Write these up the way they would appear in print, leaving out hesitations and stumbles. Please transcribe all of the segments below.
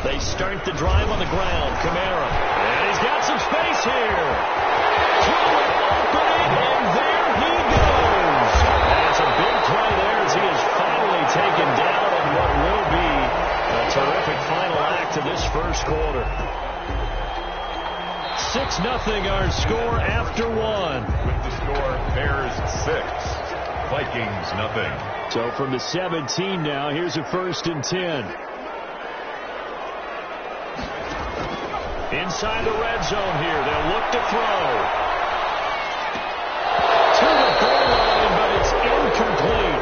They start the drive on the ground. Kamara. And he's got some space here. Throwing opening, and there he goes. And it's a big play there as he is finally taken down in what will be a terrific final act of this first quarter. 6-0 our score after one. With the score, Bears 6, Vikings nothing. So from the 17 now, here's a 1st and 10. Inside the red zone here, they'll look to throw. To the goal line, but it's incomplete.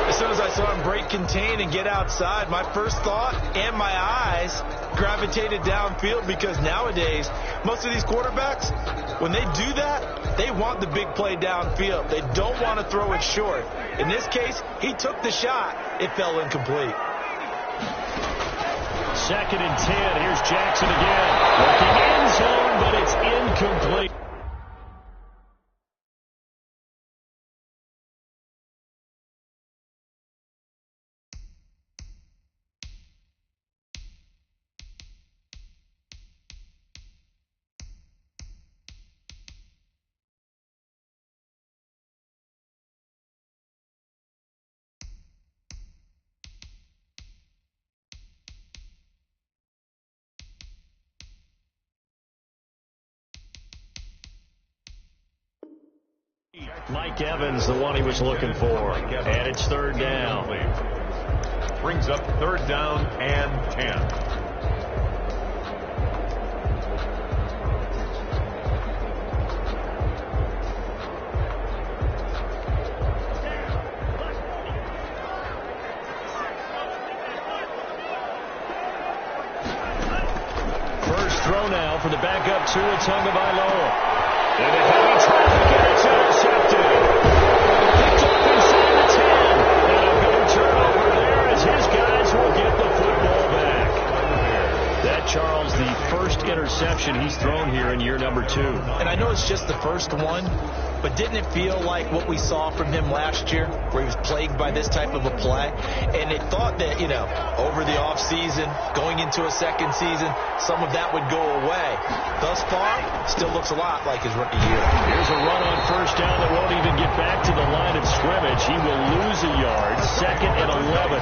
As soon as I saw him break contain and get outside, my first thought and my eyes gravitated downfield, because nowadays, most of these quarterbacks, when they do that, they want the big play downfield. They don't want to throw it short. In this case, he took the shot. It fell incomplete. 2nd and 10. Here's Jackson again. Working end zone, but it's incomplete. Mike Evans, the one he was looking for. And it's 3rd down. Brings up 3rd down and 10. First throw now for the backup Tua Tagovailoa. And a heavy traffic, and it's intercepted. Picked up inside the 10. And a big turnover there as his guys will get the football back. That, Charles, the first interception he's thrown here in year number 2. And I know it's just the first one, but didn't it feel like what we saw from him last year, where he was plagued by this type of a play? And it thought that, over the offseason, going into a second season, some of that would go away. Thus far, still looks a lot like his rookie year. Here's a run on 1st down that won't even get back to the line of scrimmage. He will lose a yard. 2nd and 11.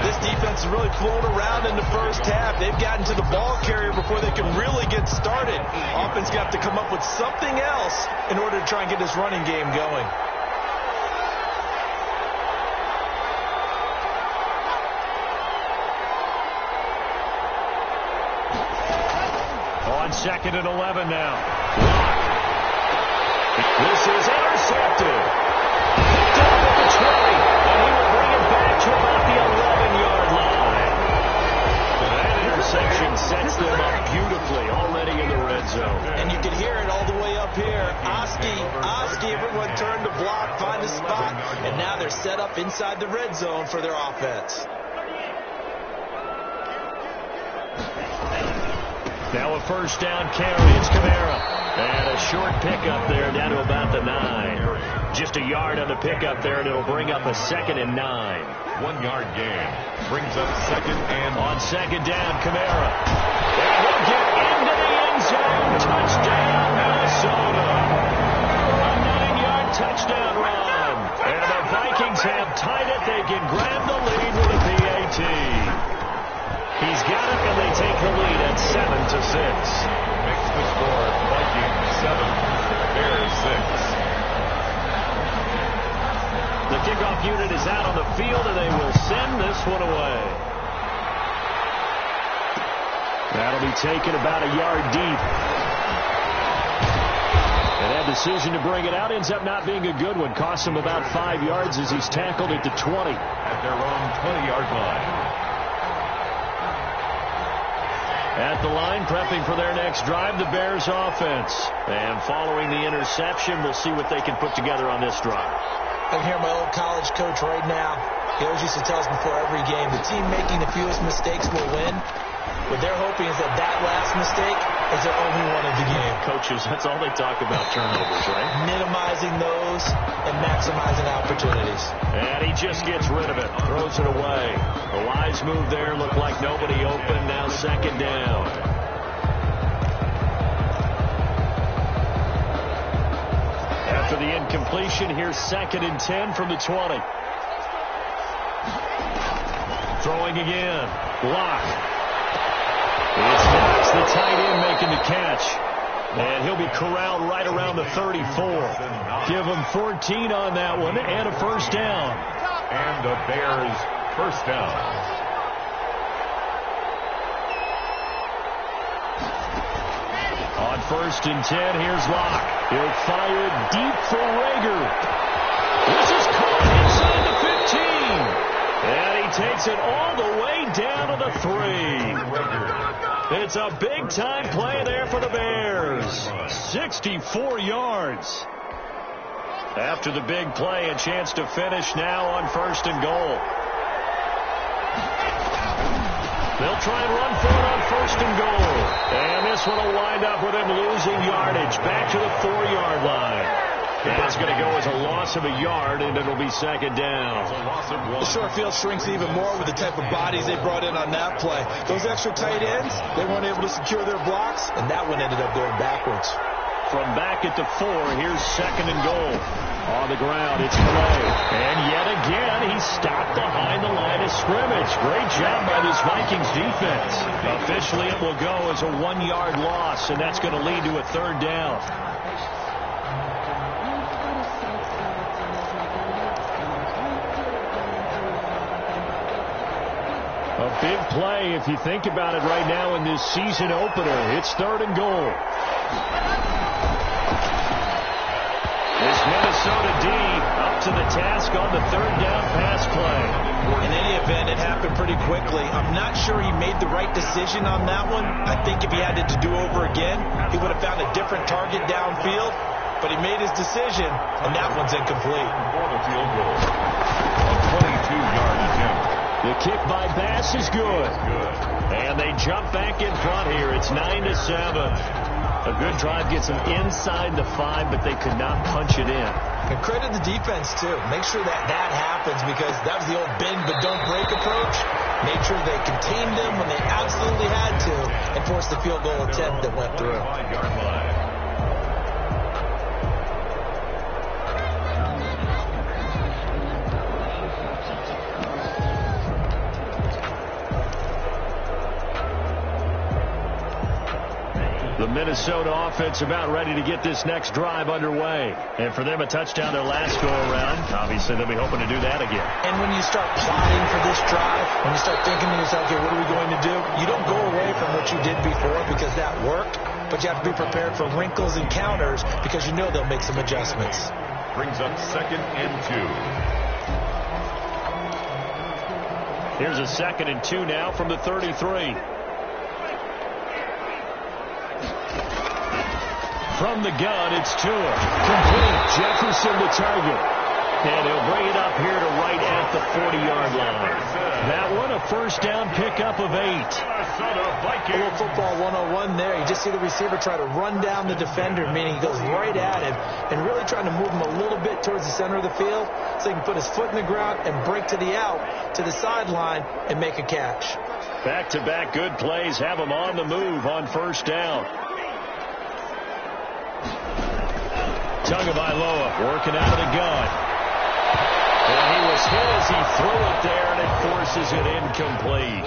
This defense is really flown around in the first half. They've gotten to the ball carrier before they can really get started. Offense got to come up with something else in order to try and get this running game going. On 2nd and 11 now. This is intercepted. Picked up at the 20, and he will bring it back to about the 11-yard line. That interception sets them up beautifully already in the red zone. And you can hear it all the way up here. Oski, everyone turned to block, find a spot, and now they're set up inside the red zone for their offense. Now a 1st down carry. It's Kamara. And a short pickup there down to about the 9. Just a yard on the pickup there, and it'll bring up a 2nd and 9. 1-yard gain. Brings up 2nd and... On 2nd down, Kamara. And he'll get into the end zone. Touchdown, Minnesota. A 9-yard touchdown run. And the Vikings have tied it. They can grab the lead with a PAT. He's got it, and they take the lead at 7-6. Makes the score Vikings 7, Bears 6. The kickoff unit is out on the field, and they will send this one away. That'll be taken about a yard deep. And that decision to bring it out ends up not being a good one. Costs him about 5 yards as he's tackled at the 20. At their own 20-yard line. At the line, prepping for their next drive, the Bears offense. And following the interception, we'll see what they can put together on this drive. I can hear my old college coach right now. He always used to tell us before every game, the team making the fewest mistakes will win. What they're hoping is that last mistake is their only one of the game. Coaches, that's all they talk about, turnovers, right? Minimizing those and maximizing opportunities. And he just gets rid of it. Throws it away. The wise move there. Looked like nobody open. Now second down. After the incompletion, here's 2nd and 10 from the 20. Throwing again. Block. It's Knox, the tight end, making the catch. And he'll be corralled right around the 34. Give him 14 on that one and a first down. And the Bears first down. On 1st and 10, here's Locke. He'll fire deep for Rager. This is caught inside the 15. And he takes it all the way down to the 3. It's a big-time play there for the Bears. 64 yards. After the big play, a chance to finish now on 1st and goal. They'll try and run for it on 1st and goal. And this one will wind up with him losing yardage back to the 4-yard line. That's going to go as a loss of a yard, and it'll be second down. The short field shrinks even more with the type of bodies they brought in on that play. Those extra tight ends, they weren't able to secure their blocks, and that one ended up going backwards. From back at the 4, here's 2nd and goal. On the ground, it's Calais. And yet again, he's stopped behind the line of scrimmage. Great job by this Vikings defense. Officially, it will go as a 1-yard loss, and that's going to lead to a 3rd down. A big play, if you think about it right now in this season opener. It's 3rd and goal. This Minnesota D up to the task on the 3rd down pass play. In any event, it happened pretty quickly. I'm not sure he made the right decision on that one. I think if he had it to do over again, he would have found a different target downfield. But he made his decision, and that one's incomplete. For the field goal. A 22-yard attempt. The kick by Bass is good. And they jump back in front here. It's 9-7. A good drive gets them inside the 5, but they could not punch it in. And credit the defense, too. Make sure that happens, because that was the old bend but don't break approach. Made sure they contained them when they absolutely had to and forced the field goal attempt that went through. 5-yard line. The Minnesota offense about ready to get this next drive underway. And for them, a touchdown their last go-around. Obviously, they'll be hoping to do that again. And when you start plotting for this drive, when you start thinking to yourself, okay, what are we going to do? You don't go away from what you did before because that worked, but you have to be prepared for wrinkles and counters because you know they'll make some adjustments. Brings up 2nd and 2. Here's a 2nd and 2 now from the 33. From the gun, it's Tua. Complete. Jefferson the target. And he'll bring it up here to right at the 40-yard line. That one, a first down pickup of 8. A little football 101 there. You just see the receiver try to run down the defender, meaning he goes right at him and really trying to move him a little bit towards the center of the field so he can put his foot in the ground and break to the out, to the sideline, and make a catch. Back-to-back good plays have him on the move on first down. Tagovailoa working out of the gun. And he was hit as he threw it there, and it forces it incomplete.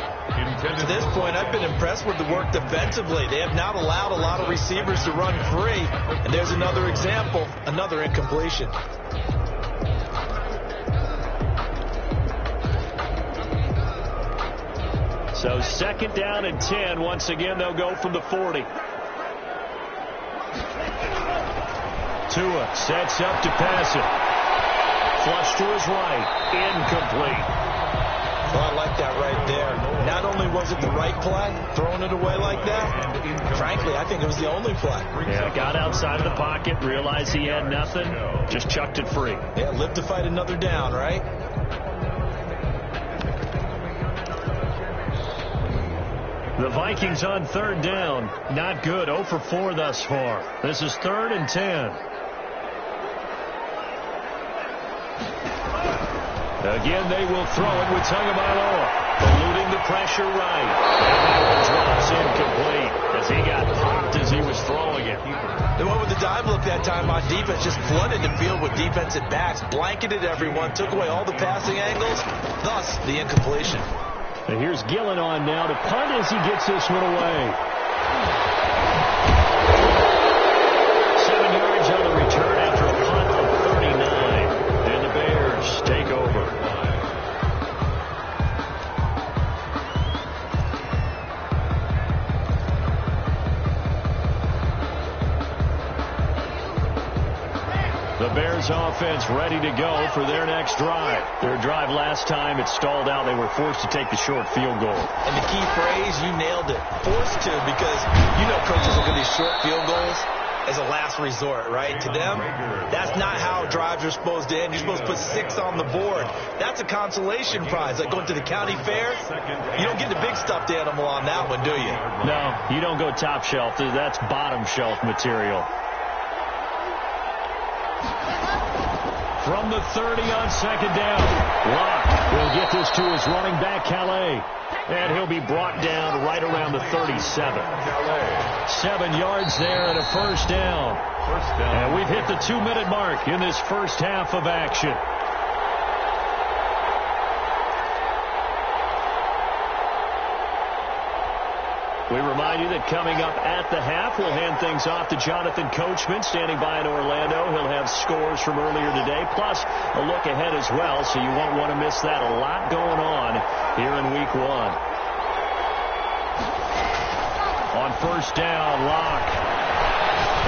To this point, I've been impressed with the work defensively. They have not allowed a lot of receivers to run free. And there's another example, another incompletion. So 2nd down and 10. Once again, they'll go from the 40. Tua sets up to pass it. Flush to his right. Incomplete. Well, I like that right there. Not only was it the right play, throwing it away like that, frankly, I think it was the only play. Yeah, got outside of the pocket, realized he had nothing, just chucked it free. Yeah, live to fight another down, right? The Vikings on 3rd down. Not good. 0 for 4 thus far. This is 3rd and 10. Again, they will throw it with Tagovailoa, eluding the pressure right. And that one drops incomplete as he got popped as he was throwing it. They went with the dime look that time on defense, just flooded the field with defensive backs, blanketed everyone, took away all the passing angles, thus the incompletion. And here's Gillen on now to punt as he gets this one away. 7 yards on the return after a punt of 39. And the Bears take over. The Bears offense ready to go for their next drive. Their drive last time, it stalled out. They were forced to take the short field goal. And the key phrase, you nailed it. Forced to, because you know coaches look at these short field goals as a last resort, right? To them, that's not how drives are supposed to end. You're supposed to put 6 on the board. That's a consolation prize, like going to the county fair. You don't get the big stuffed animal on that one, do you? No, you don't go top shelf. That's bottom shelf material. From the 30 on second down, Locke will get this to his running back, Calais. And he'll be brought down right around the 37. 7 yards there and a first down. And we've hit the 2-minute mark in this first half of action. We remind you that coming up at the half, we'll hand things off to Jonathan Coachman, standing by in Orlando. He'll have scores from earlier today, plus a look ahead as well, so you won't want to miss that. A lot going on here in Week 1. On first down, Locke.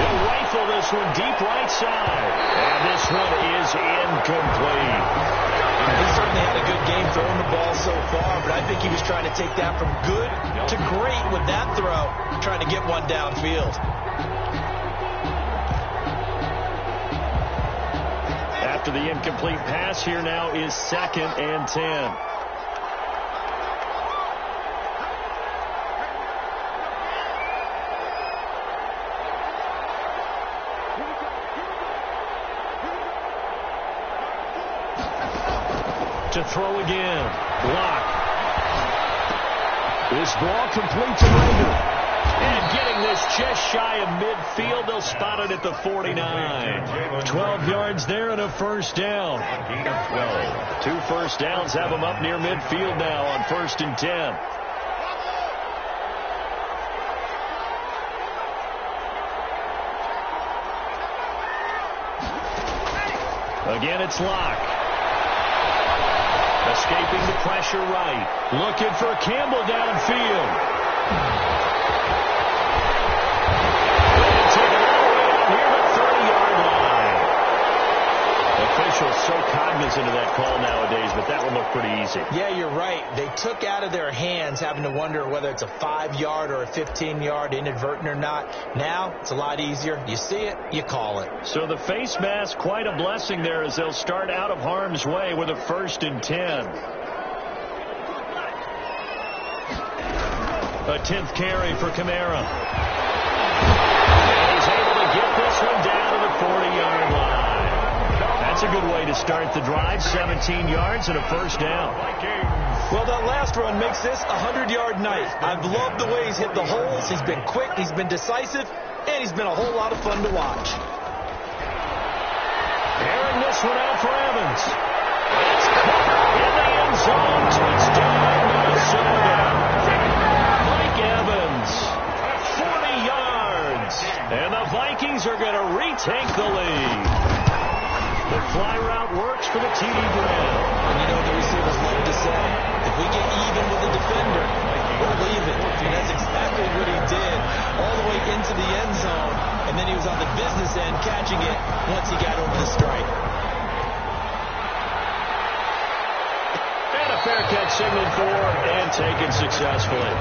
He'll rifle this one deep right side. And this one is incomplete. He certainly had a good game throwing the ball so far, but I think he was trying to take that from good to great with that throw, trying to get one downfield. After the incomplete pass, here now is 2nd and 10. To throw again. Locke. This ball complete to Rager. And getting this just shy of midfield. They'll spot it at the 49. 12 yards there and a first down. 2 first downs have them up near midfield now on 1st and 10. Again, it's Locke. Escaping the pressure right. Looking for Campbell downfield. And take it all the way out near the 30-yard line. Officials so cognizant of that call nowadays, but that one looked pretty easy. Yeah, you're right. They took out of their hands having to wonder whether it's a 5-yard or a 15-yard, inadvertent or not. Now, it's a lot easier. You see it, you call it. So the face mask, quite a blessing there as they'll start out of harm's way with a 1st and 10. A 10th carry for Kamara. And he's able to get this one down to the 40-yard line. That's a good way to start the drive. 17 yards and a first down. Well, that last run makes this a 100-yard night. I've loved the way he's hit the holes. He's been quick, he's been decisive, and he's been a whole lot of fun to watch. Airing this one out for Evans. It's caught in the end zone. Touchdown, Minnesota. Evans, 40 yards, and the Vikings are going to retake the lead. The fly route works for the TD Brown. And you know what the receivers love to say? If we get even with the defender, we'll leave it. And that's exactly what he did, all the way into the end zone, and then he was on the business end catching it once he got over the stripe. And a fair catch signaled for and taken successfully.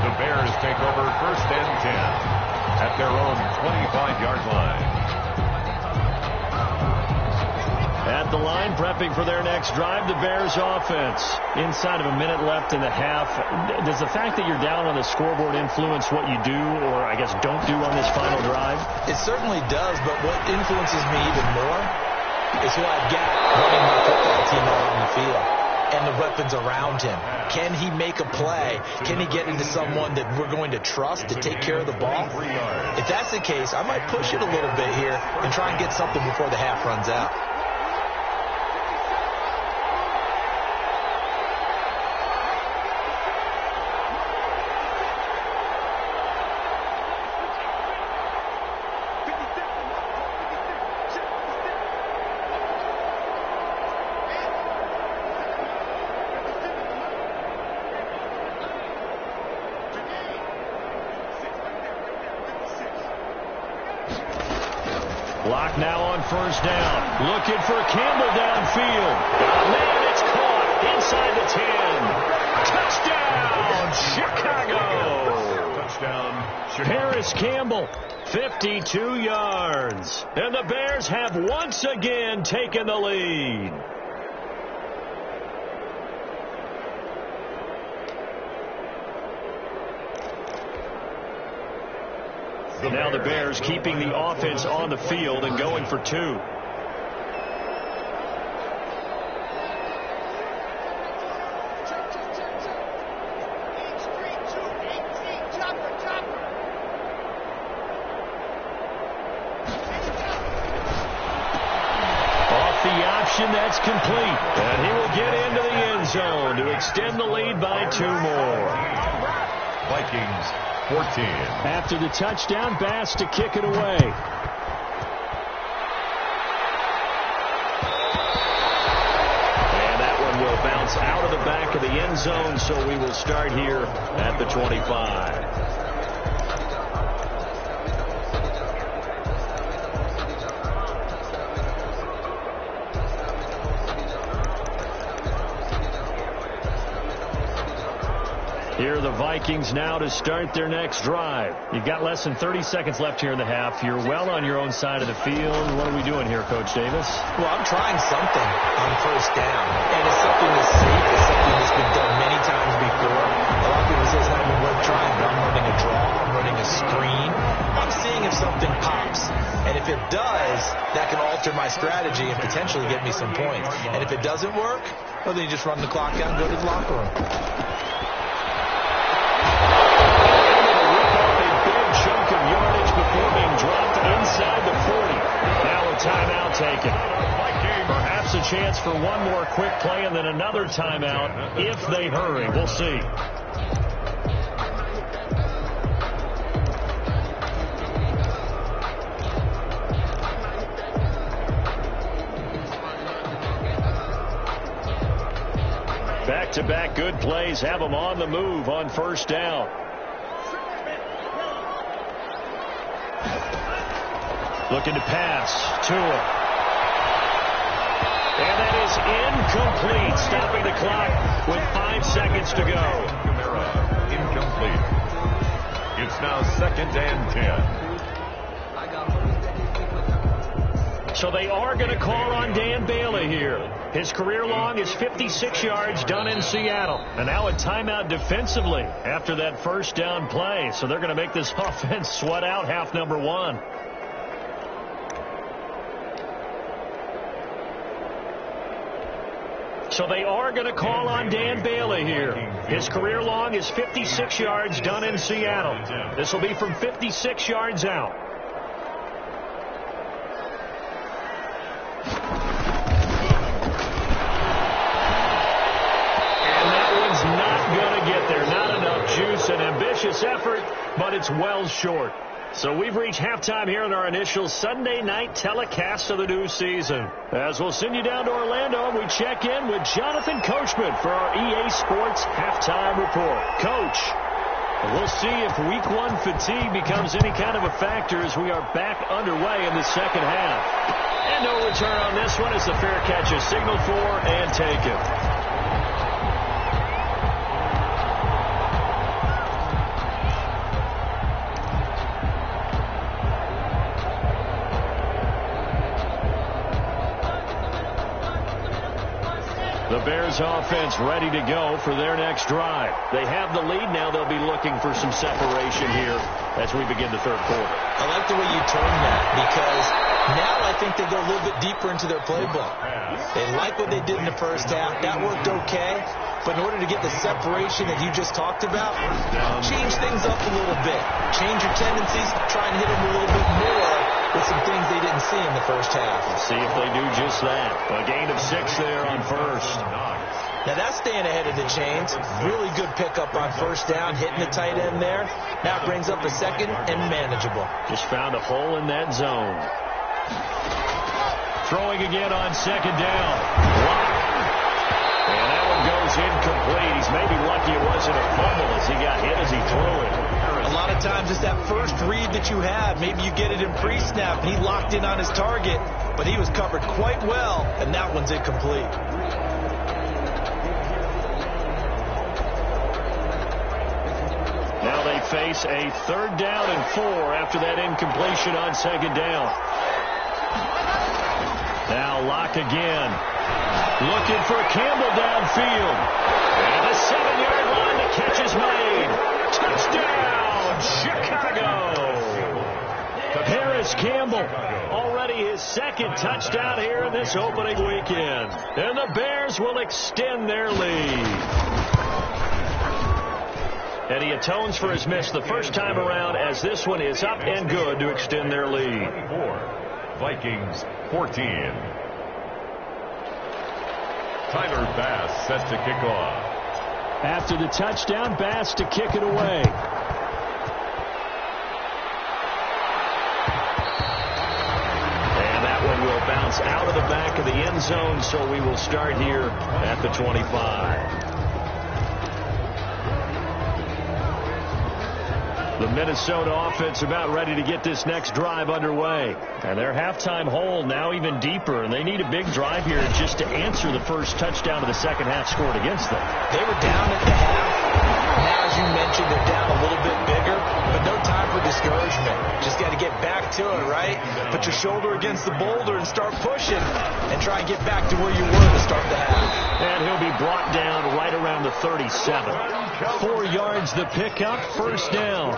The Bears take over 1st and 10 at their own 25-yard line. At the line, prepping for their next drive, the Bears offense. Inside of a minute left in the half, does the fact that you're down on the scoreboard influence what you do, or I guess don't do on this final drive? It certainly does, but what influences me even more is who I've got running my football team out on the field and the weapons around him. Can he make a play? Can he get into someone that we're going to trust to take care of the ball? If that's the case, I might push it a little bit here and try and get something before the half runs out. Block now on first down. Looking for Campbell downfield. Oh, man, it's caught inside the 10. Touchdown, Chicago. Touchdown, Chicago. Harris Campbell, 52 yards. And the Bears have once again taken the lead. Now the Bears keeping the offense on the field and going for two. Off the option, that's complete. And he will get into the end zone to extend the lead by 2 more. Vikings 14. After the touchdown, Bass to kick it away. And that one will bounce out of the back of the end zone, so we will start here at the 25. Here are the Vikings now to start their next drive. You've got less than 30 seconds left here in the half. You're well on your own side of the field. What are we doing here, Coach Davis? Well, I'm trying something on first down. And it's something that's safe. It's something that's been done many times before. A lot of people say it's not even worth trying, but I'm running a draw. I'm running a screen. I'm seeing if something pops. And if it does, that can alter my strategy and potentially get me some points. And if it doesn't work, well, then you just run the clock down and go to the locker room. Before being dropped inside the 40. Now a timeout taken. Perhaps a chance for one more quick play and then another timeout if they hurry. We'll see. Back-to-back good plays have them on the move on first down. Looking to pass. Tua. And that is incomplete. Stopping the clock with 5 seconds to go. Incomplete. It's now 2nd and 10. So they are going to call on Dan Bailey here. His career long is 56 yards done in Seattle. And now a timeout defensively after that first down play. So they're going to make this offense sweat out half number 1. So they are going to call on Dan Bailey here. His career long is 56 yards done in Seattle. This will be from 56 yards out. And that one's not going to get there. Not enough juice. An ambitious effort, but it's well short. So we've reached halftime here in our initial Sunday night telecast of the new season. As we'll send you down to Orlando, we check in with Jonathan Coachman for our EA Sports Halftime Report. Coach, we'll see if Week 1 fatigue becomes any kind of a factor as we are back underway in the second half. And no return on this one as the fair catch is signaled for and taken. The Bears offense ready to go for their next drive. They have the lead now. They'll be looking for some separation here as we begin the third quarter. I like the way you termed that because now I think they go a little bit deeper into their playbook. They like what they did in the first half. That worked okay. But in order to get the separation that you just talked about, change things up a little bit. Change your tendencies. Try and hit them a little bit more with some things they didn't see in the first half. See if they do just that. A gain of 6 there on first. Now that's staying ahead of the chains. Really good pickup on first down, hitting the tight end there. Now it brings up a second and manageable. Just found a hole in that zone. Throwing again on second down. And that one goes incomplete. He's maybe lucky it wasn't a fumble as he got hit as he threw it. A lot of times it's that first read that you have. Maybe you get it in pre-snap, and he locked in on his target, but he was covered quite well, and that one's incomplete. Now they face a 3rd down and 4 after that incompletion on second down. Now Locke again. Looking for Campbell downfield. And the 7-yard line, the catch is made. Touchdown, Chicago. Harris Campbell, already his 2nd touchdown here in this opening weekend. And the Bears will extend their lead. And he atones for his miss the first time around as this one is up and good to extend their lead. Vikings 14. Tyler Bass set to kick off. After the touchdown, Bass to kick it away. And that one will bounce out of the back of the end zone, so we will start here at the 25. The Minnesota offense about ready to get this next drive underway. And their halftime hole now even deeper, and they need a big drive here just to answer the first touchdown of the second half scored against them. They were down at the half. Now, as you mentioned, they're down a little bit bigger, but no time for discouragement. Just got to get back to it, right? Put your shoulder against the boulder and start pushing and try and get back to where you were to start the half. And he'll be brought down right around the 37. 4 yards the pickup, first down.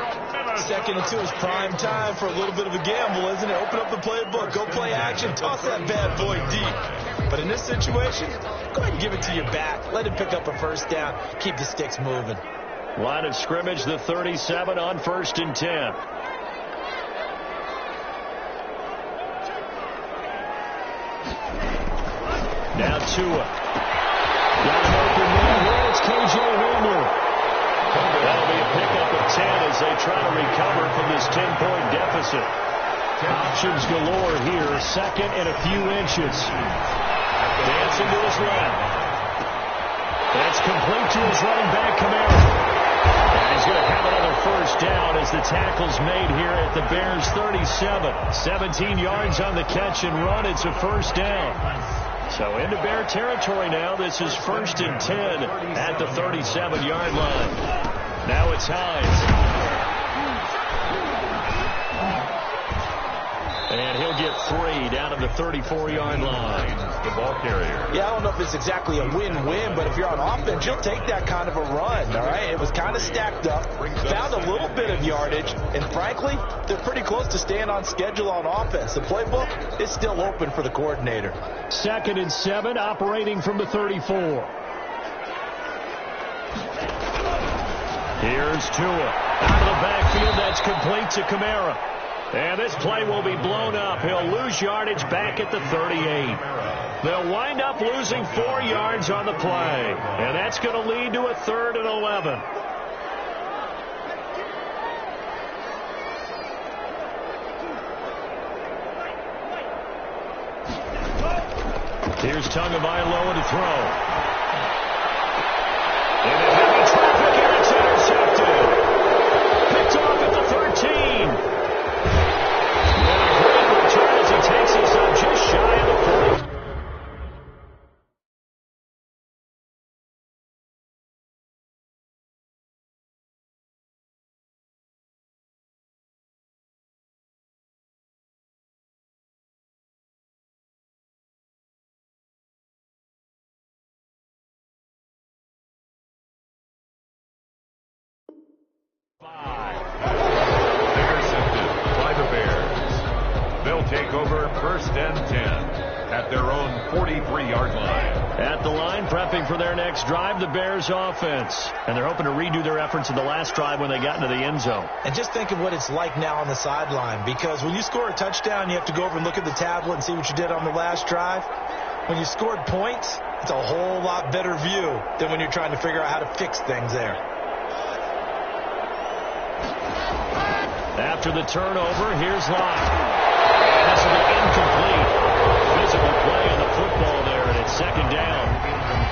2nd and 2 is prime time for a little bit of a gamble, isn't it? Open up the playbook, go play action, toss that bad boy deep. But in this situation, go ahead and give it to your back. Let him pick up a first down. Keep the sticks moving. Line of scrimmage, the 37 on 1st and 10. Now Tua. Got an open man here. It's K.J. Hamler. That'll be a pickup of 10 as they try to recover from this 10-point deficit. Options galore here. 2nd and a few inches. Dancing to his left. That's complete to his running back, Kamara. And he's going to have another first down as the tackle's made here at the Bears 37. 17 yards on the catch and run. It's a first down. So into Bear territory now. This is 1st and 10 at the 37-yard line. Now it's Hines. And he'll get 3 down at the 34-yard line. The ball carrier. Yeah, I don't know if it's exactly a win-win, but if you're on offense, you'll take that kind of a run, all right? It was kind of stacked up, found a little bit of yardage, and frankly, they're pretty close to staying on schedule on offense. The playbook is still open for the coordinator. 2nd and 7, operating from the 34. Here's Tua. Out of the backfield, that's complete to Kamara. And this play will be blown up. He'll lose yardage back at the 38. They'll wind up losing 4 yards on the play. And that's going to lead to a 3rd and 11. Here's Tagovailoa to throw. take over 1st and 10 at their own 43-yard line. At the line, prepping for their next drive, the Bears offense. And they're hoping to redo their efforts in the last drive when they got into the end zone. And just think of what it's like now on the sideline, because when you score a touchdown, you have to go over and look at the tablet and see what you did on the last drive. When you scored points, it's a whole lot better view than when you're trying to figure out how to fix things there. After the turnover, here's Locke. And this will be incomplete. Physical play on the football there, and it's 2nd down.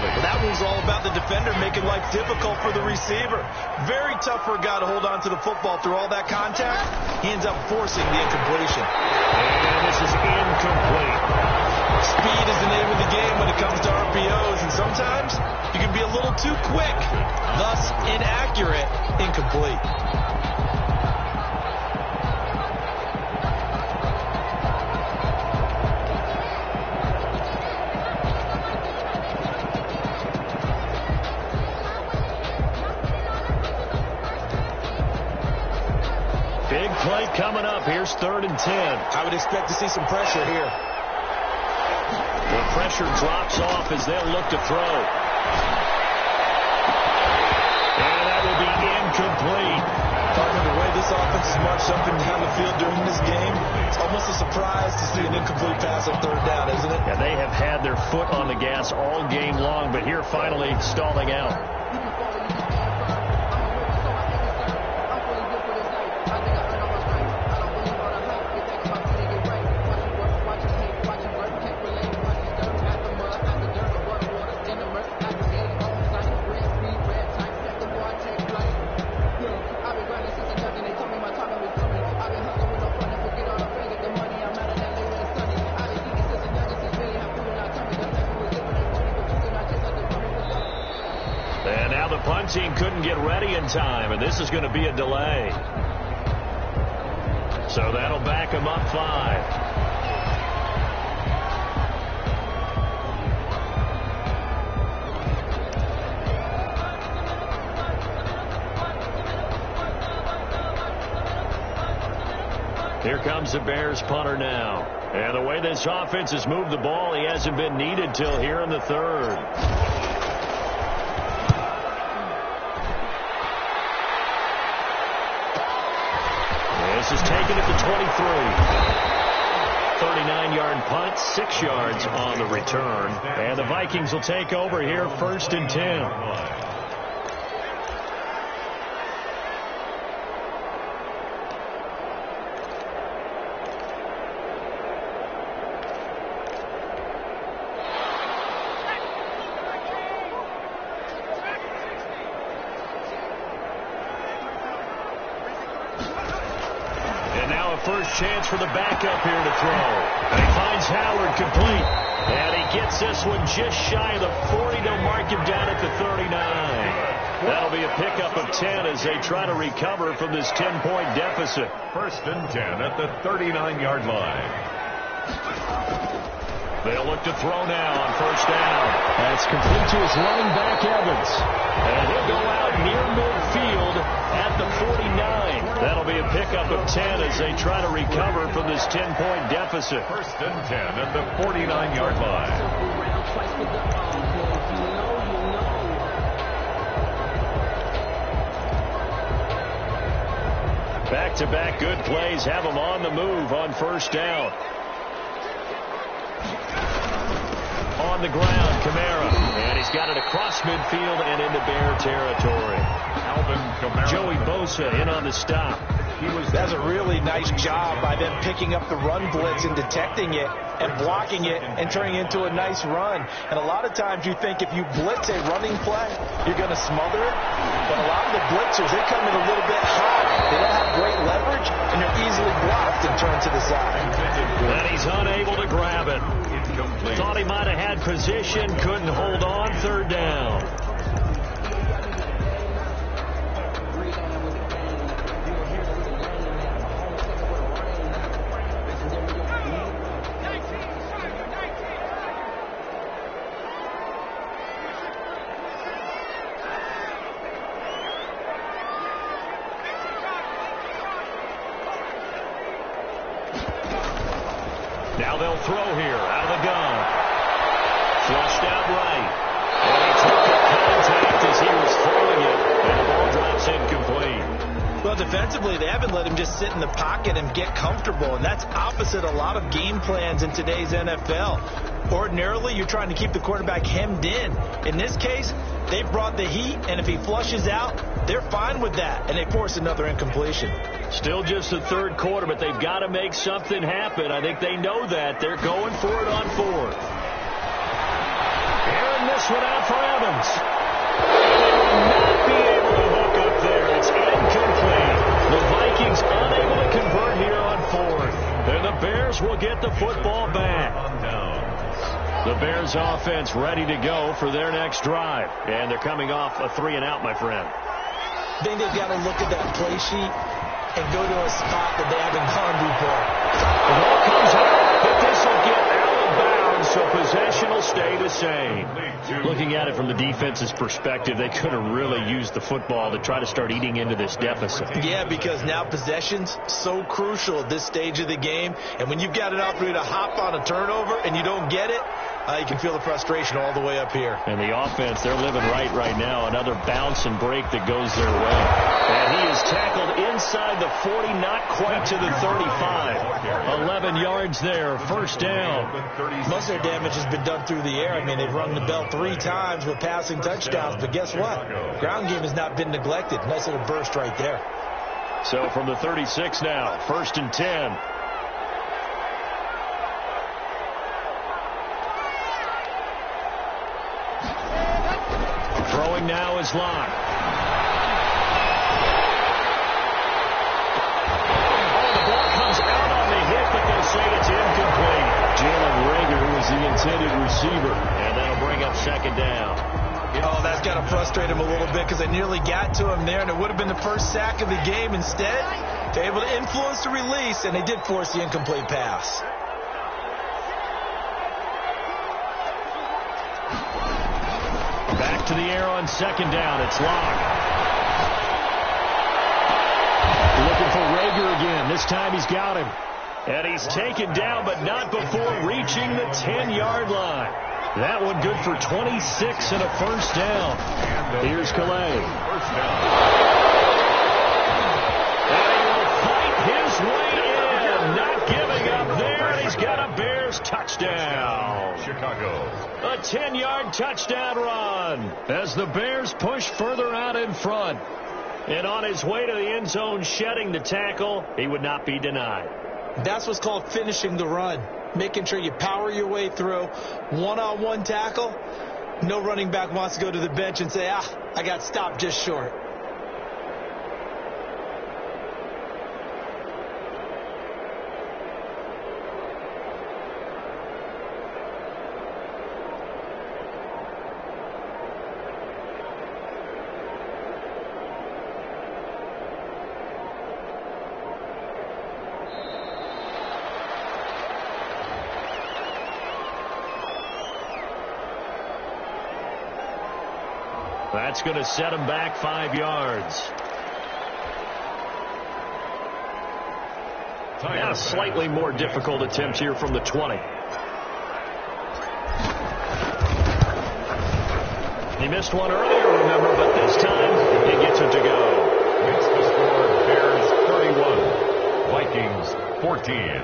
Well, that was all about the defender making life difficult for the receiver. Very tough for a guy to hold on to the football through all that contact. He ends up forcing the incompletion. And this is incomplete. Speed is the name of the game when it comes to RPOs, and sometimes you can be a little too quick, thus inaccurate, incomplete. Big play coming up. Here's 3rd and 10. I would expect to see some pressure here. The pressure drops off as they'll look to throw. And that will be incomplete. Partner, the way this offense is marched up and down the field during this game, it's almost a surprise to see an incomplete pass on 3rd down, isn't it? Yeah, they have had their foot on the gas all game long, but here finally stalling out. Team couldn't get ready in time, and this is going to be a delay. So that'll back them up 5. Here comes the Bears punter now. And the way this offense has moved the ball, he hasn't been needed till here in the 3rd. This is taken at the 23. 39-yard punt, 6 yards on the return. And the Vikings will take over here 1st and 10. First chance for the backup here to throw. And he finds Howard complete. And he gets this one just shy of the 40. They'll mark him down at the 39. That'll be a pickup of 10 as they try to recover from this 10-point deficit. 1st and 10 at the 39-yard line. They'll look to throw now on 1st down. That's complete to his running back, Evans. And he'll go out near midfield at the 49. That'll be a pickup of 10 as they try to recover from this 10-point deficit. 1st and 10 at the 49-yard line. Back-to-back good plays have them on the move on 1st down. On the ground, Kamara. And he's got it across midfield and into Bear territory. Alvin Kamara. Joey Bosa in on the stop. That's a really nice job by them picking up the run blitz and detecting it and blocking it and turning it into a nice run. And a lot of times you think if you blitz a running play, you're going to smother it. But a lot of the blitzers, they come in a little bit high. They don't have great leverage, and they're easily blocked and turned to the side. And he's unable to grab it. Thought he might have had position, couldn't hold on. 3rd down. Now they'll throw here out of the gun. Flushed out right. And he took the contact as he was throwing it. And the ball drops incomplete. Well, defensively, they haven't let him just sit in the pocket and get comfortable, and that's opposite a lot of game plans in today's NFL. Ordinarily, you're trying to keep the quarterback hemmed in. In this case, they brought the heat, and if he flushes out, they're fine with that, and they force another incompletion. Still just the third quarter, but they've got to make something happen. I think they know that. They're going for it on fourth. Airing this one out for Evans. They will not be able to hook up there. It's incomplete. The Vikings unable to convert here on fourth. And the Bears will get the football back. The Bears offense ready to go for their next drive. And they're coming off a 3-and-out, my friend. I think they've got to look at that play sheet and go to a spot that they haven't gone before. The ball comes out, but this will get out of bounds, so possession will stay the same. Looking at it from the defense's perspective, they could have really used the football to try to start eating into this deficit. Yeah, because now possession's so crucial at this stage of the game, and when you've got an opportunity to hop on a turnover and you don't get it, you can feel the frustration all the way up here. And the offense, they're living right now. Another bounce and break that goes their way. And he is tackled inside the 40, not quite to the 35. 11 yards there, first down. Most of their damage has been done through the air. I mean, they've rung the bell 3 times with passing touchdowns, but guess what? Ground game has not been neglected. Nice little burst right there. So from the 36 now, first and 10. Throwing now is Locke. Oh, the ball comes out on the hit, but they'll say it's incomplete. Jalen Reagor was the intended receiver, and that'll bring up second down. Oh, that's got to frustrate him a little bit because they nearly got to him there, and it would have been the first sack of the game. Instead, they're able to influence the release, and they did force the incomplete pass. Back to the air on second down. It's Locke. Looking for Reagor again. This time he's got him. And he's taken down, but not before reaching the 10-yard line. That one good for 26 and a first down. Here's Calais. First down. And he will fight his way in. Not giving up there. And he's got a Bears touchdown. Chicago. A 10-yard touchdown run as the Bears push further out in front. And on his way to the end zone, shedding the tackle, he would not be denied. That's what's called finishing the run. Making sure you power your way through. One-on-one tackle. No running back wants to go to the bench and say, I got stopped just short. That's going to set him back 5 yards. Now a slightly more difficult attempt here from the 20. He missed one earlier, remember, but this time he gets it to go. Makes the score Bears 31, Vikings 14.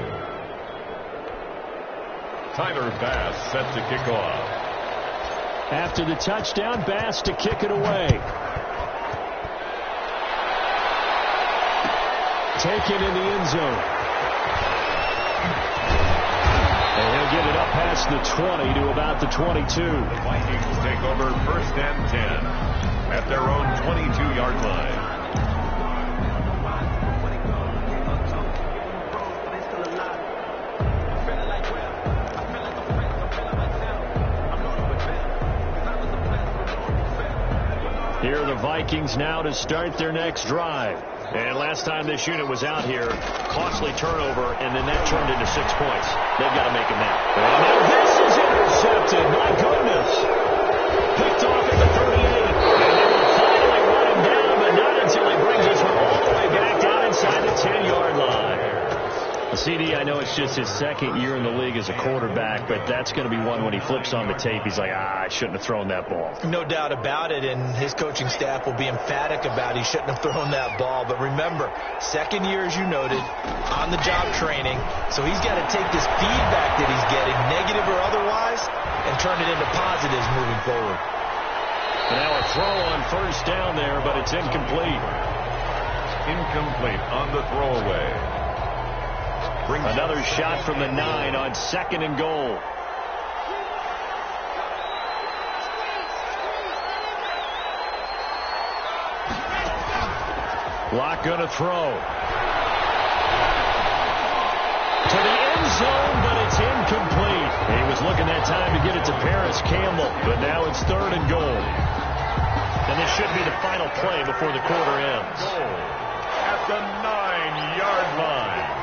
Tyler Bass set to kick off. After the touchdown, Bass to kick it away. Taken in the end zone. And he'll get it up past the 20 to about the 22. The Vikings take over first and 10 at their own 22-yard line. Here are the Vikings now to start their next drive. And last time this unit was out here, costly turnover, and then that turned into 6 points. They've got to make it now. And now this is intercepted. My goodness. Picked off at the 38. And they will finally run him down, but not until he brings this one all the way back down inside the 10-yard line. The CD, I know it's it's just his second year in the league as a quarterback, but that's going to be one when he flips on the tape, he's like, I shouldn't have thrown that ball. No doubt about it, and his coaching staff will be emphatic about he shouldn't have thrown that ball. But remember, second year, as you noted, on-the-job training, so he's got to take this feedback that he's getting, negative or otherwise, and turn it into positives moving forward. Now a throw on first down there, but it's incomplete. Incomplete on the throwaway. Another shot from the 9 on 2nd and goal. Locke going to throw. To the end zone, but it's incomplete. He was looking that time to get it to Paris Campbell, but now it's 3rd and goal. And this should be the final play before the quarter ends. Goal at the 9-yard line.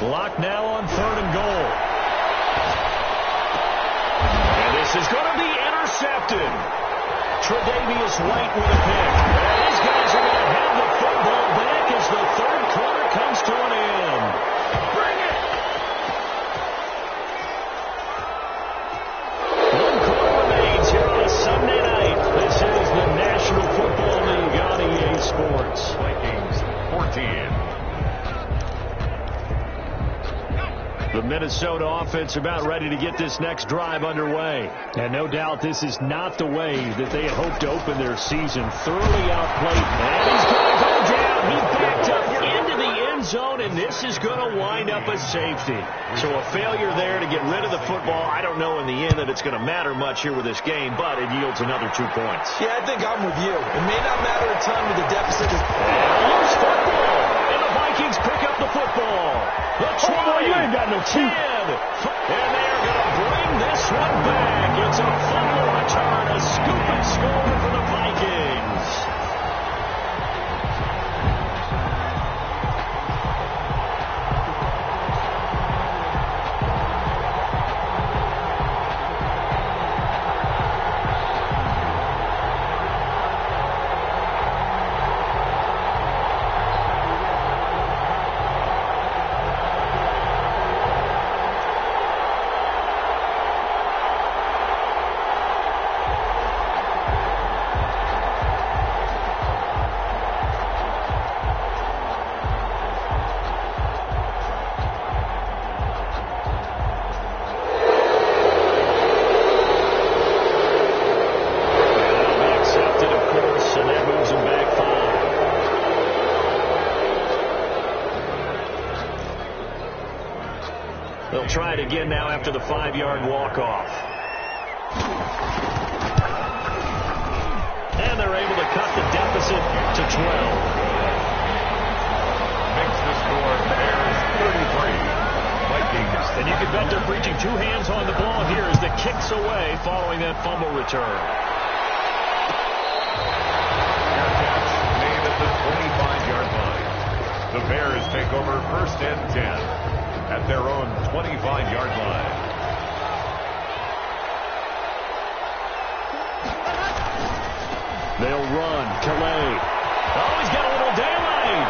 Locke now on 3rd and goal. And this is going to be intercepted. Tre'Davious White with a pick. And these guys are going to have the football back as the 3rd quarter comes to an end. Bring it! 1 quarter remains here on a Sunday night. This is the National Football League on EA Sports. Vikings 14. The Minnesota offense about ready to get this next drive underway. And no doubt this is not the way that they had hoped to open their season. Thoroughly outplayed. And he's going to go down. He backed up into the end zone, and this is going to wind up a safety. So a failure there to get rid of the football. I don't know in the end that it's going to matter much here with this game, but it yields another 2 points. Yeah, I think I'm with you. It may not matter a ton with the deficit. And a loose football. And the Vikings pick up the football. The 20, you ain't got no 10. And they're going to bring this one back. It's a fumble return, a scoop and score for the Vikings. They'll try it again now after the 5-yard walk-off. And they're able to cut the deficit to 12. Makes the score Bears 33. Vikings. And you can bet they're preaching 2 hands on the ball here as the kick's away following that fumble return. Fair catch made at the 25-yard line. The Bears take over 1st and 10. At their own 25-yard line. They'll run. Calais. Oh, he's got a little daylight.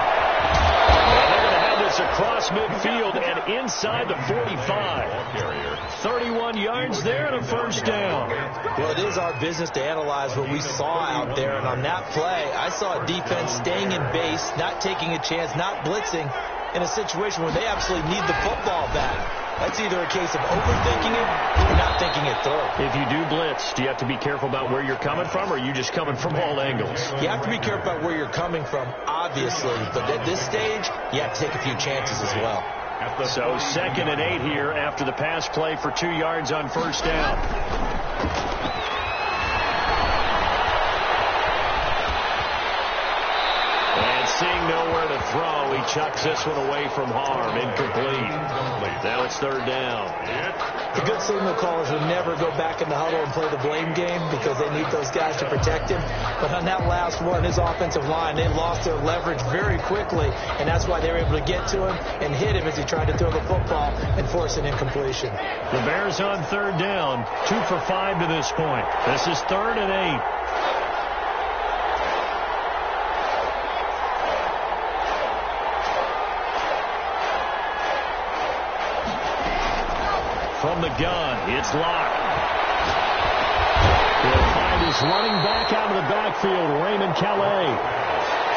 They're going to have this across midfield and inside the 45. 31 yards there and a 1st down. Well, it is our business to analyze what we saw out there. And on that play, I saw a defense staying in base, not taking a chance, not blitzing, in a situation where they absolutely need the football back. That's either a case of overthinking it or not thinking it through. If you do blitz, do you have to be careful about where you're coming from, or are you just coming from all angles? You have to be careful about where you're coming from, obviously. But at this stage, you have to take a few chances as well. So 2nd and 8 here after the pass play for 2 yards on 1st down. seeing nowhere to throw, he chucks this one away from harm. Incomplete. Now it's third down. The good signal callers would never go back in the huddle and play the blame game because they need those guys to protect him. But on that last one, his offensive line, they lost their leverage very quickly, and that's why they were able to get to him and hit him as he tried to throw the football and force an incompletion. The Bears on third down, 2 for 5 to this point. This is 3rd and 8. From the gun, it's locked. He'll find his running back out of the backfield, Raymond Calais.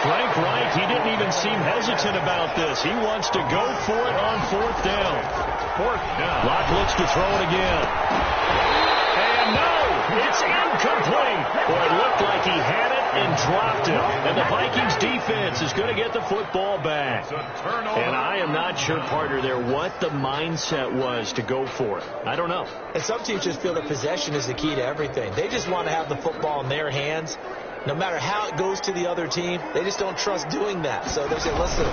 Frank Reich, he didn't even seem hesitant about this. He wants to go for it on 4th down. 4th down. Locke looks to throw it again. And no, it's incomplete. Boy, it looked like he had it and dropped it. And the Vikings defense is going to get the football back. And I am not sure, partner, there what the mindset was to go for it. I don't know. And some teams just feel that possession is the key to everything. They just want to have the football in their hands. No matter how it goes to the other team, they just don't trust doing that. So they say, listen,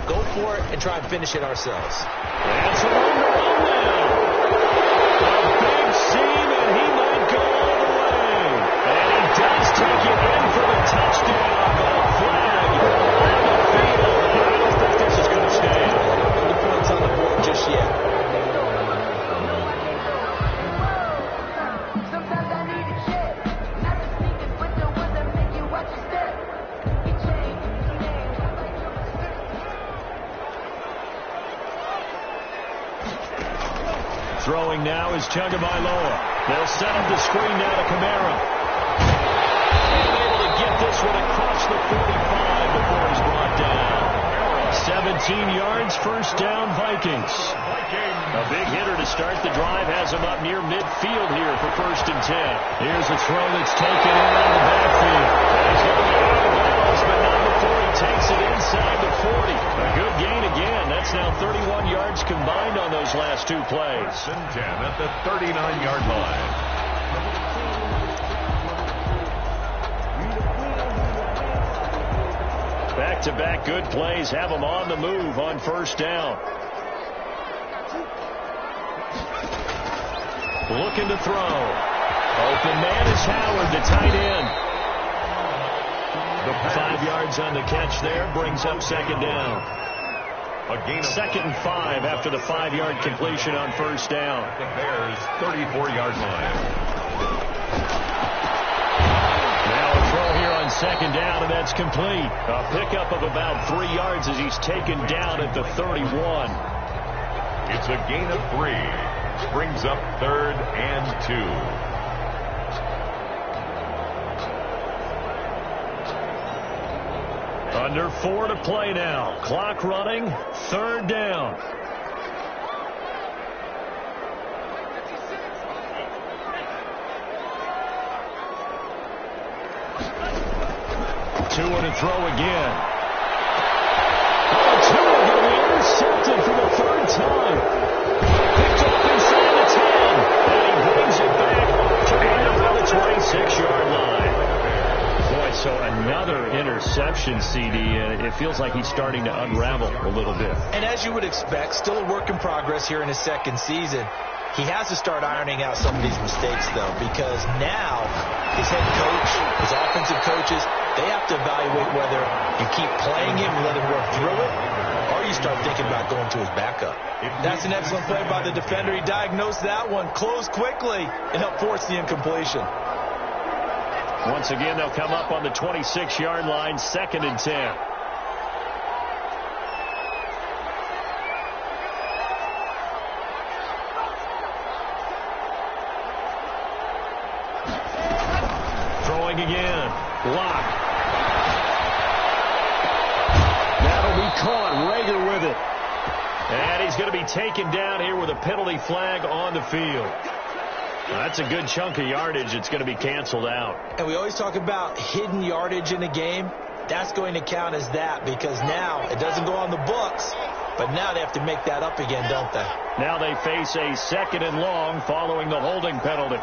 go for it and try and finish it ourselves. That's a run now. A big seam, and he might go all the way. And he does take it in for the touchdown, but a flag on the field. I don't think this is going to stand. No points on the board just yet. Throwing now is Tagovailoa. They'll set up the screen now to Kamara. And able to get this one across the 45 before he's brought down. 17 yards, first down, Vikings. A big hitter to start the drive has him up near midfield here for 1st and 10. Here's a throw that's taken in out of the backfield. He's going to get out of bounds, but not before he takes it inside the 40. A good gain again. That's now 31 yards combined on those last 2 plays. 1st and 10 at the 39-yard line. Back-to-back good plays have them on the move on 1st down. Looking to throw. Open man is Howard, the tight end. 5 yards on the catch there, brings up 2nd down. A gain of 2nd and 5 after the 5-yard completion on 1st down. The Bears' 34-yard line. Now a throw here on 2nd down, and that's complete. A pickup of about 3 yards as he's taken down at the 31. It's a gain of 3. Brings up 3rd and 2. Under 4 to play now. Clock running. 3rd down. Tua to throw again. Oh, Tua going to be intercepted for the 3rd time. Picked up inside the 10. And he brings it back to about the 26-yard line. Boy, so another interception, CD, and it feels like he's starting to unravel a little bit. And as you would expect, still a work in progress here in his 2nd season. He has to start ironing out some of these mistakes, though, because now his head coach, his offensive coaches, they have to evaluate whether you keep playing him and let him work through it, or you start thinking about going to his backup. That's an excellent play by the defender. He diagnosed that one, closed quickly, and helped force the incompletion. Once again, they'll come up on the 26-yard line, 2nd and 10. Throwing again. Lock. That'll be caught. Rager with it. And he's going to be taken down here with a penalty flag on the field. That's a good chunk of yardage. It's going to be canceled out. And we always talk about hidden yardage in a game. That's going to count as that because now it doesn't go on the books, but now they have to make that up again, don't they? Now they face a 2nd and long following the holding penalty.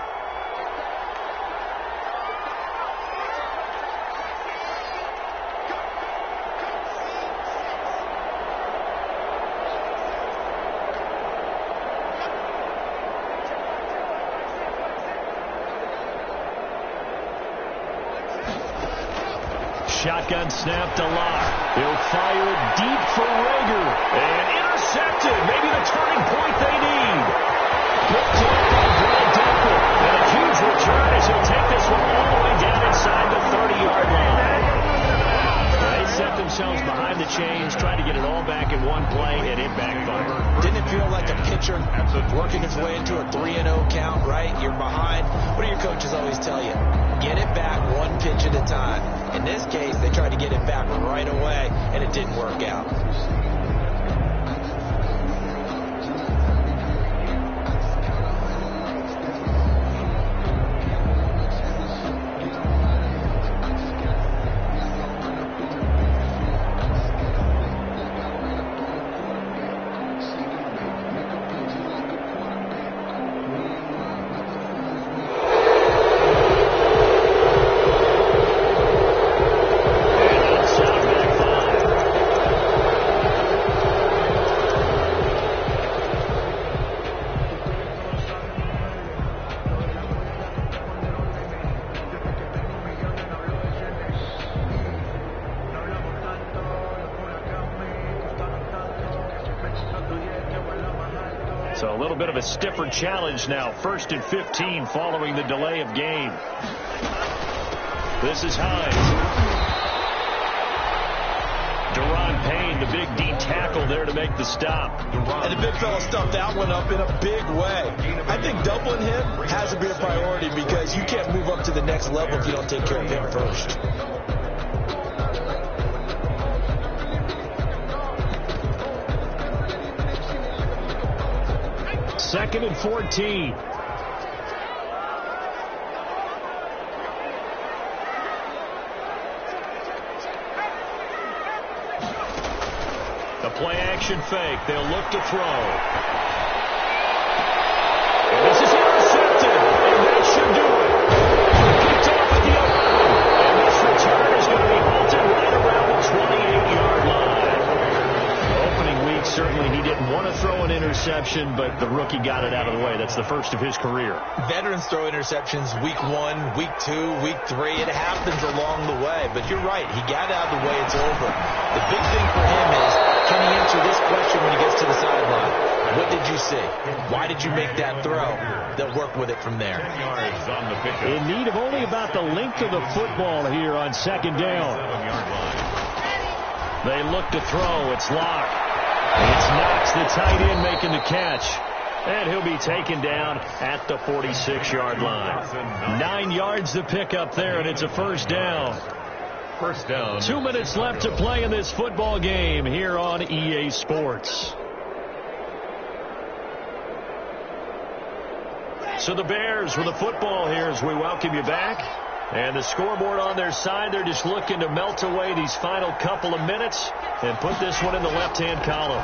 shotgun snap to Locke. He'll fire it deep for Rager. And intercepted. Maybe the turning point they need. Picked up by Brad Delpit. And a huge return as he'll take this one all the way down inside the 30-yard line. They set themselves behind the chains, trying to get it all back in one play, and it backfired. Didn't it feel like a pitcher working his way into a 3-0 count, right? You're behind. What do your coaches always tell you? Get it back one pitch at a time. In this case, they tried to get it back right away, and it didn't work out. So a little bit of a stiffer challenge now. 1st and 15 following the delay of game. This is Hines. Deron Payne, the big D tackle there to make the stop. And the big fella stuffed that one up in a big way. I think doubling him has to be a priority because you can't move up to the next level if you don't take care of him first. Second and 14. The play action fake. They'll look to throw. And this is intercepted. And that should do it. Picked off at the 11. And this return is going to be halted right around the 28-yard line. Opening week, certainly he didn't want to throw an interception, but the rookie got it out of the way. That's the first of his career. Veterans throw interceptions week 1, week 2, week 3. It happens along the way. But you're right. He got it out of the way. It's over. The big thing for him is, can he answer this question when he gets to the sideline? What did you see? Why did you make that throw? They'll work with it from there. In need of only about the length of the football here on second down. They look to throw. It's Locke. It's Knox, the tight end, making the catch. And he'll be taken down at the 46-yard line. 9 yards to pick up there, and it's a first down. First down. 2 minutes left to play in this football game here on EA Sports. So the Bears with the football here as we welcome you back. And the scoreboard on their side, they're just looking to melt away these final couple of minutes and put this one in the left-hand column.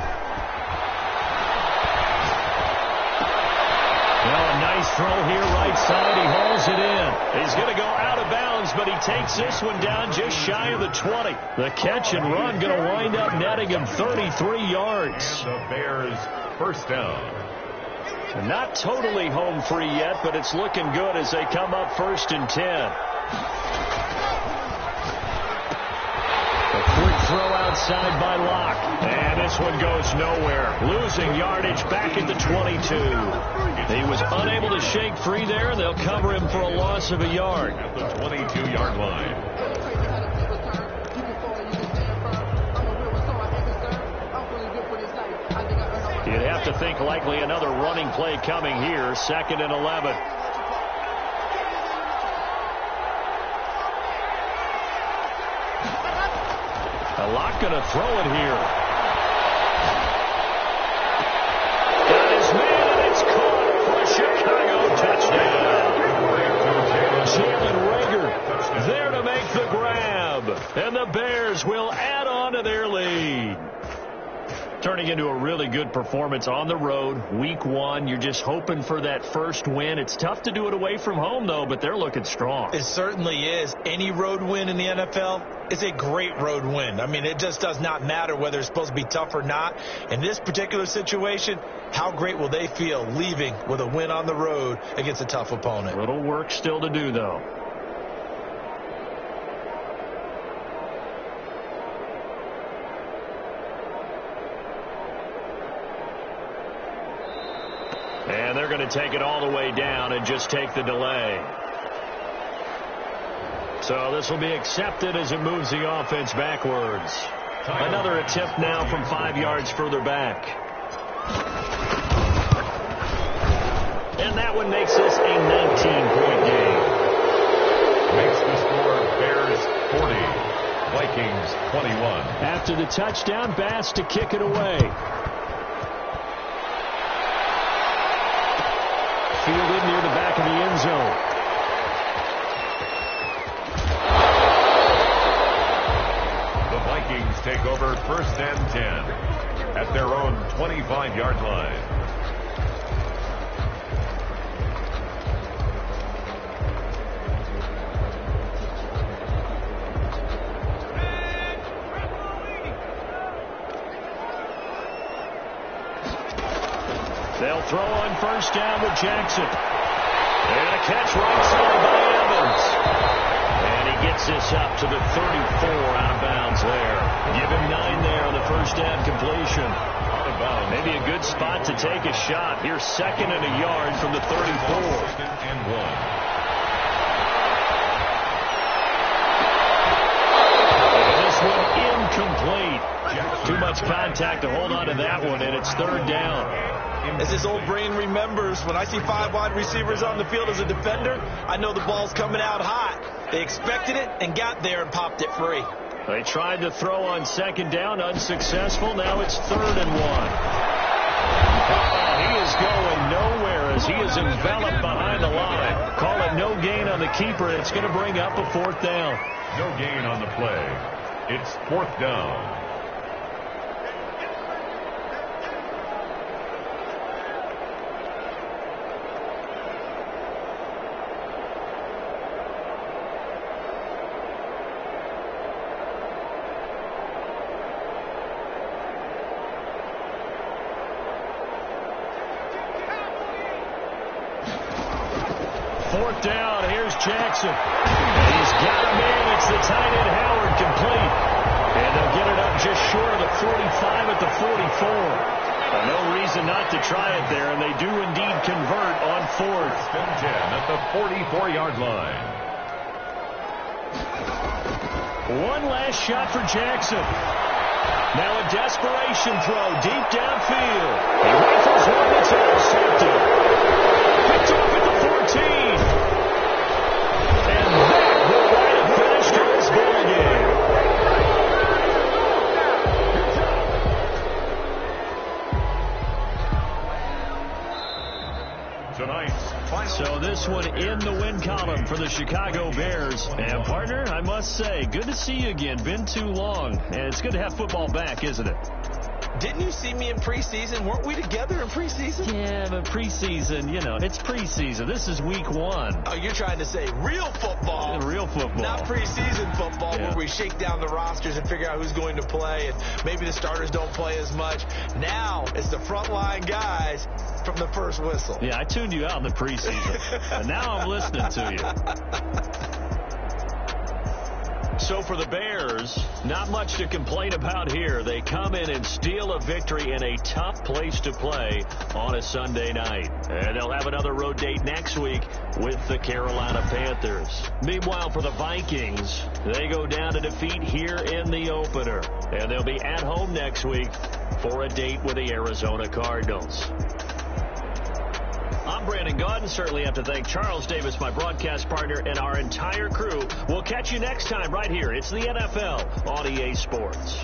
Now a nice throw here right side. He hauls it in. He's going to go out of bounds, but he takes this one down just shy of the 20. The catch and run going to wind up netting him 33 yards. The Bears first down. Not totally home free yet, but it's looking good as they come up 1st and 10. A quick throw outside by Locke. And this one goes nowhere. Losing yardage back at the 22. He was unable to shake free there, and they'll cover him for a loss of a yard. At the 22-yard line. You'd have to think likely another running play coming here. 2nd and 11. Locke going to throw it here. Got his man, and it's caught for a Chicago touchdown. Jalen Rager there to make the grab. And the Bears will add on to their lead. Turning into a really good performance on the road. Week 1, you're just hoping for that first win. It's tough to do it away from home, though, but they're looking strong. It certainly is. Any road win in the NFL is a great road win. I mean, it just does not matter whether it's supposed to be tough or not. In this particular situation, how great will they feel leaving with a win on the road against a tough opponent? Little work still to do, though. And they're going to take it all the way down and just take the delay. So this will be accepted as it moves the offense backwards. Another attempt now from 5 yards further back. And that one makes this a 19-point game. Makes the score Bears 40, Vikings 21. After the touchdown, Bass to kick it away. Fielded near the back of the end zone. The Vikings take over 1st and 10 at their own 25-yard line. They'll throw on 1st down with Jackson. And a catch right side by Evans. And he gets this up to the 34 out of bounds there. Give him 9 there on the 1st down completion. Out of bounds. Maybe a good spot to take a shot. Here's 2nd and a yard from the 34. 2nd and 1. This one incomplete. Too much contact to hold on to that one, and it's 3rd down. As this old brain remembers, when I see 5 wide receivers on the field as a defender, I know the ball's coming out hot. They expected it and got there and popped it free. They tried to throw on 2nd down, unsuccessful. Now it's 3rd and 1. He is going nowhere as he is enveloped behind the line. Call it no gain on the keeper. It's going to bring up a 4th down. No gain on the play. It's 4th down. Down. Here's Jackson. He's got him in. It's the tight end Howard complete. And they'll get it up just short of the 45 at the 44. No reason not to try it there, and they do indeed convert on 4th and 10 at the 44-yard line. One last shot for Jackson. Now a desperation throw deep downfield. He rifles one that's intercepted. Picked off at the 14. And that will write a finish to this ball game. So this one in the win column for the Chicago Bears. And, partner, I must say, good to see you again. Been too long. And it's good to have football back, isn't it? Didn't you see me in preseason? Weren't we together in preseason? Yeah, but preseason, you know, it's preseason. This is week 1. Oh, you're trying to say real football. Real football. Not preseason football, yeah, where we shake down the rosters and figure out who's going to play, and maybe the starters don't play as much. Now it's the frontline guys from the first whistle. Yeah, I tuned you out in the preseason. And now I'm listening to you. So for the Bears, not much to complain about here. They come in and steal a victory in a tough place to play on a Sunday night. And they'll have another road date next week with the Carolina Panthers. Meanwhile, for the Vikings, they go down to defeat here in the opener. And they'll be at home next week for a date with the Arizona Cardinals. I'm Brandon Gaudin. Certainly have to thank Charles Davis, my broadcast partner, and our entire crew. We'll catch you next time right here. It's the NFL on EA Sports.